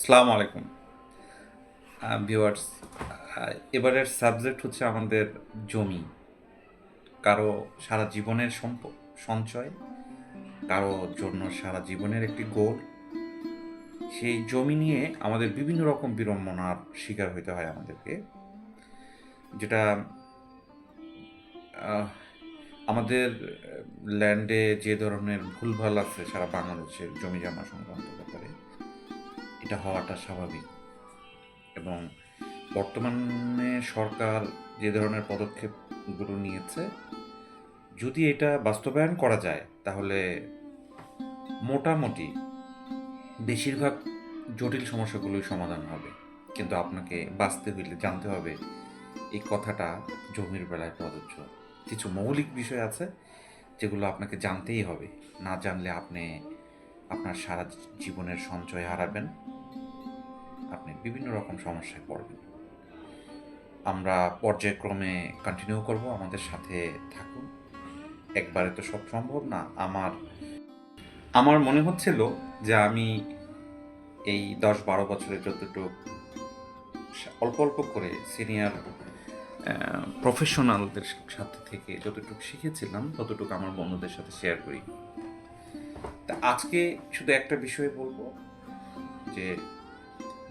আসসালামু আলাইকুম ভিউয়ার্স। এবারের সাবজেক্ট হচ্ছে আমাদের জমি। কারো সারা জীবনের সঞ্চয়, কারো জন্য সারা জীবনের একটি গোল। সেই জমি নিয়ে আমাদের বিভিন্ন রকম বিড়ম্বনার শিকার হইতে হয় আমাদেরকে, যেটা আহ, আমাদের ল্যান্ডে যে ধরনের ভুলভাল আছে সারা বাংলাদেশের জমি জমা সংক্রান্ত ব্যাপারে, এটা হওয়াটা স্বাভাবিক। এবং বর্তমানে সরকার যে ধরনের পদক্ষেপগুলো নিয়েছে, যদি এটা বাস্তবায়ন করা যায় তাহলে মোটামুটি বেশিরভাগ জটিল সমস্যাগুলোই সমাধান হবে। কিন্তু আপনাকে বাঁচতে হইলে জানতে হবে এই কথাটা জমির বেলায় প্রযোজ্য। কিছু মৌলিক বিষয় আছে যেগুলো আপনাকে জানতেই হবে। না জানলে আপনি আপনার সারা জীবনের সঞ্চয় হারাবেন, আপনি বিভিন্ন রকম সমস্যায় পড়বেন। আমরা পর্যায়ক্রমে কন্টিনিউ করব, আমাদের সাথে থাকুন। একবারে তো সব সম্ভব না। আমার আমার মনে হচ্ছিল যে আমি এই 10-12 বছরে যতটুকু অল্প অল্প করে সিনিয়র প্রফেশনালদের সাথে থেকে যতটুকু শিখেছিলাম ততটুকু আমার বন্ধুদের সাথে শেয়ার করি। তা আজকে শুধু একটা বিষয় বলবো, যে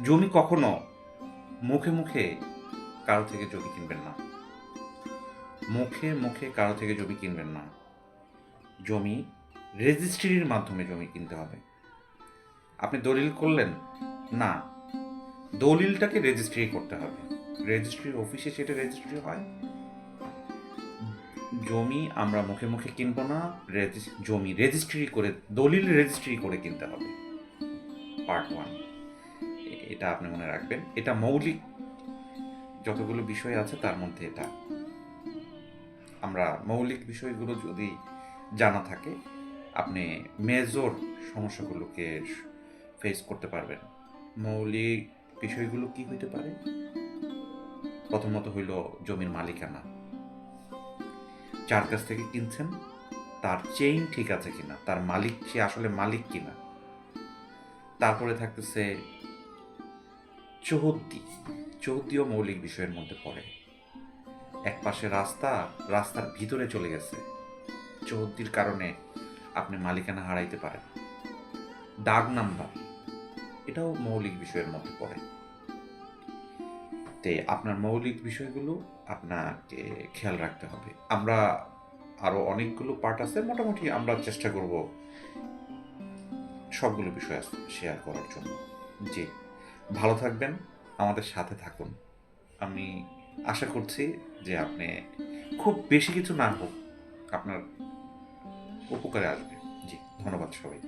জমি কখনো মুখে মুখে কারো থেকে জমি কিনবেন না। মুখে মুখে কারো থেকে জমি কিনবেন না। জমি রেজিস্ট্রির মাধ্যমে জমি কিনতে হবে। আপনি দলিল করলেন না, দলিলটাকে রেজিস্ট্রি করতে হবে। রেজিস্ট্রির অফিসে সেটা রেজিস্ট্রি হয়। জমি আমরা মুখে মুখে কিনবো না, জমি রেজিস্ট্রি করে, দলিল রেজিস্ট্রি করে কিনতে হবে। পার্ট ওয়ান, এটা আপনি মনে রাখবেন। এটা মৌলিক যতগুলো বিষয় আছে তার মধ্যে এটা। আমরা মৌলিক বিষয়গুলো যদি জানা থাকে, আপনি মেজর সমস্যাগুলোকে ফেস করতে পারবেন। মৌলিক বিষয়গুলো কি হইতে পারে? প্রথমত হইল জমির মালিকানা। যার কাছ থেকে কিনছেন তার চেইন ঠিক আছে কিনা, তার মালিক, সে আসলে মালিক কিনা। তারপরে থাকতেছে চৌহদ্দি। চৌহদ্দিও মৌলিক বিষয়ের মধ্যে পড়ে। এক পাশে রাস্তা, রাস্তার ভিতরে চলে গেছে, চৌহদ্দির কারণে আপনি মালিকানা হারাইতে পারেন। দাগ নাম্বার, এটাও মৌলিক বিষয়ের মধ্যে পড়ে। তে আপনার মৌলিক বিষয়গুলো আপনাকে খেয়াল রাখতে হবে। আমরা আরও অনেকগুলো পার্ট আছে, মোটামুটি আমরা চেষ্টা করব সবগুলো বিষয় শেয়ার করার জন্য। জি, ভালো থাকবেন, আমাদের সাথে থাকুন। আমি আশা করছি যে আপনি, খুব বেশি কিছু না হোক, আপনার উপকারে আসবে। জি, ধন্যবাদ সবাই।